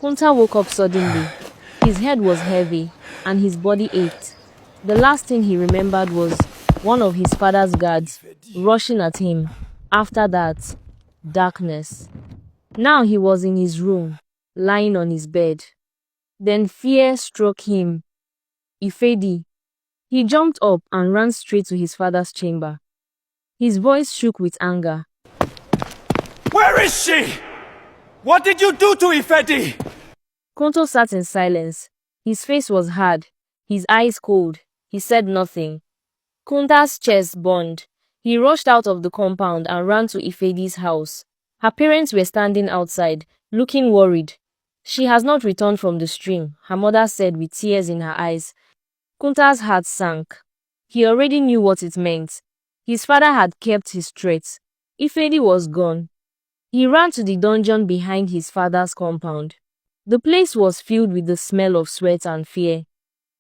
Kunta woke up suddenly. His head was heavy, and his body ached. The last thing he remembered was one of his father's guards rushing at him. After that, darkness. Now he was in his room, lying on his bed. Then fear struck him. Ifedi. He jumped up and ran straight to his father's chamber. His voice shook with anger. Where is she? What did you do to Ifedi? Kunto sat in silence. His face was hard, his eyes cold. He said nothing. Kunta's chest burned. He rushed out of the compound and ran to Ifedi's house. Her parents were standing outside, looking worried. She has not returned from the stream, her mother said with tears in her eyes. Kunta's heart sank. He already knew what it meant. His father had kept his threat. Ifedi was gone. He ran to the dungeon behind his father's compound. The place was filled with the smell of sweat and fear.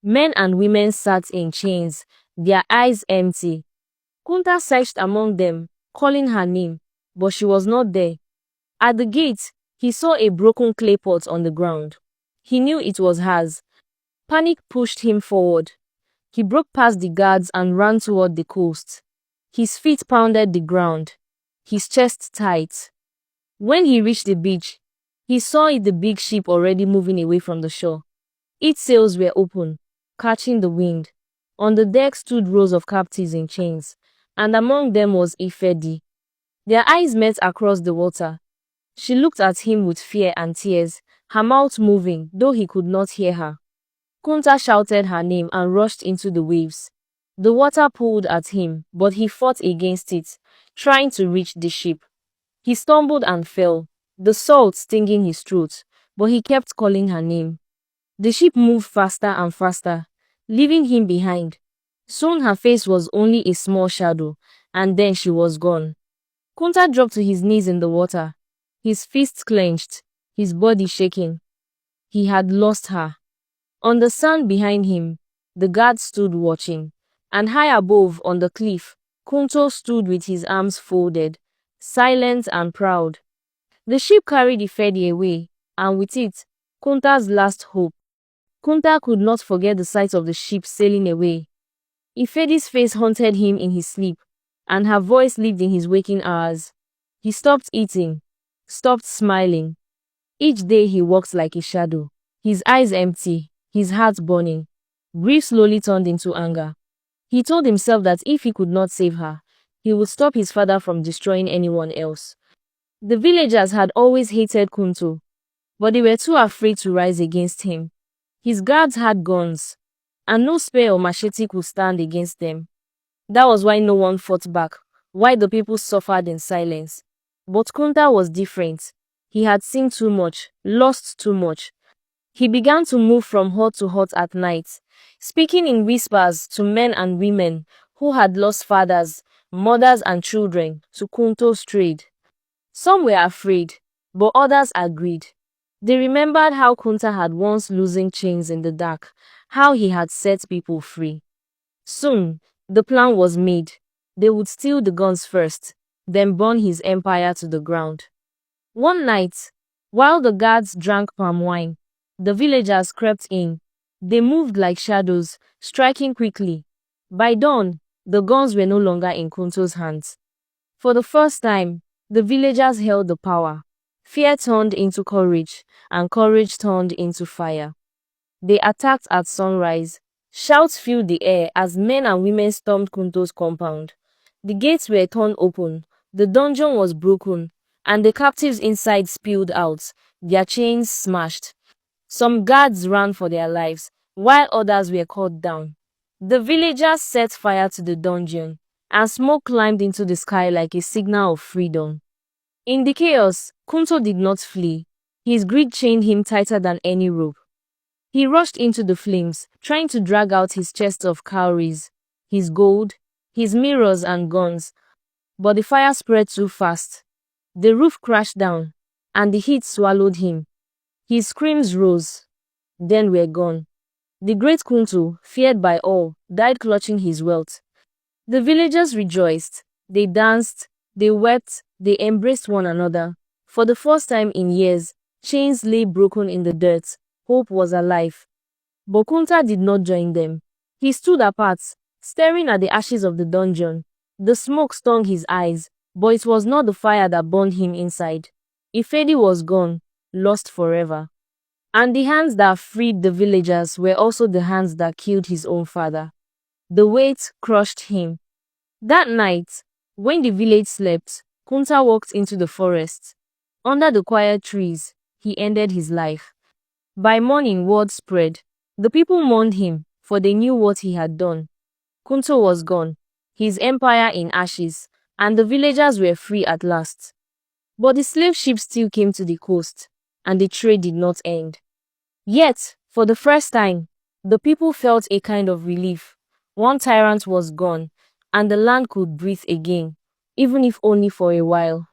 Men and women sat in chains, their eyes empty. Kunta searched among them, calling her name, but she was not there. At the gate, he saw a broken clay pot on the ground. He knew it was hers. Panic pushed him forward. He broke past the guards and ran toward the coast. His feet pounded the ground, his chest tight. When he reached the beach, he saw the big ship already moving away from the shore. Its sails were open, catching the wind. On the deck stood rows of captives in chains, and among them was Ifedi. Their eyes met across the water. She looked at him with fear and tears, her mouth moving, though he could not hear her. Kunta shouted her name and rushed into the waves. The water pulled at him, but he fought against it, trying to reach the ship. He stumbled and fell, the salt stinging his throat, but he kept calling her name. The ship moved faster and faster, leaving him behind. Soon her face was only a small shadow, and then she was gone. Kunta dropped to his knees in the water, his fists clenched, his body shaking. He had lost her. On the sand behind him, the guards stood watching, and high above on the cliff, Kunto stood with his arms folded, silent and proud. The ship carried Ifedi away, and with it, Kunta's last hope. Kunta could not forget the sight of the ship sailing away. Ifedi's face haunted him in his sleep, and her voice lived in his waking hours. He stopped eating, stopped smiling. Each day he walked like a shadow, his eyes empty, his heart burning. Grief slowly turned into anger. He told himself that if he could not save her, he would stop his father from destroying anyone else. The villagers had always hated Kunto, but they were too afraid to rise against him. His guards had guns, and no spear or machete could stand against them. That was why no one fought back, why the people suffered in silence. But Kunta was different. He had seen too much, lost too much. He began to move from hut to hut at night, speaking in whispers to men and women who had lost fathers, mothers and children to Kunto's trade. Some were afraid, but others agreed. They remembered how Kunta had once loosened chains in the dark, how he had set people free. Soon, the plan was made. They would steal the guns first, then burn his empire to the ground. One night, while the guards drank palm wine, the villagers crept in. They moved like shadows, striking quickly. By dawn, the guns were no longer in Kunto's hands. For the first time, the villagers held the power. Fear turned into courage, and courage turned into fire. They attacked at sunrise. Shouts filled the air as men and women stormed Kunto's compound. The gates were torn open, the dungeon was broken, and the captives inside spilled out, their chains smashed. Some guards ran for their lives, while others were cut down. The villagers set fire to the dungeon, and smoke climbed into the sky like a signal of freedom. In the chaos, Kunto did not flee. His greed chained him tighter than any rope. He rushed into the flames, trying to drag out his chest of cowries, his gold, his mirrors and guns. But the fire spread too fast. The roof crashed down, and the heat swallowed him. His screams rose, then were gone. The great Kunto, feared by all, died clutching his wealth. The villagers rejoiced. They danced, they wept, they embraced one another. For the first time in years, Chains lay broken in the dirt. Hope was alive. But Kunta did not join them. He stood apart, staring at the ashes of the dungeon. The smoke stung his eyes, but it was not the fire that burned him inside. Ifedi was gone, lost forever. And the hands that freed the villagers were also the hands that killed his own father. The weight crushed him. That night, when the village slept, Kunta walked into the forest. Under the quiet trees, he ended his life. By morning, word spread. The people mourned him, for they knew what he had done. Kunta was gone, his empire in ashes, and the villagers were free at last. But the slave ships still came to the coast, and the trade did not end. Yet, for the first time, the people felt a kind of relief. One tyrant was gone, and the land could breathe again, even if only for a while.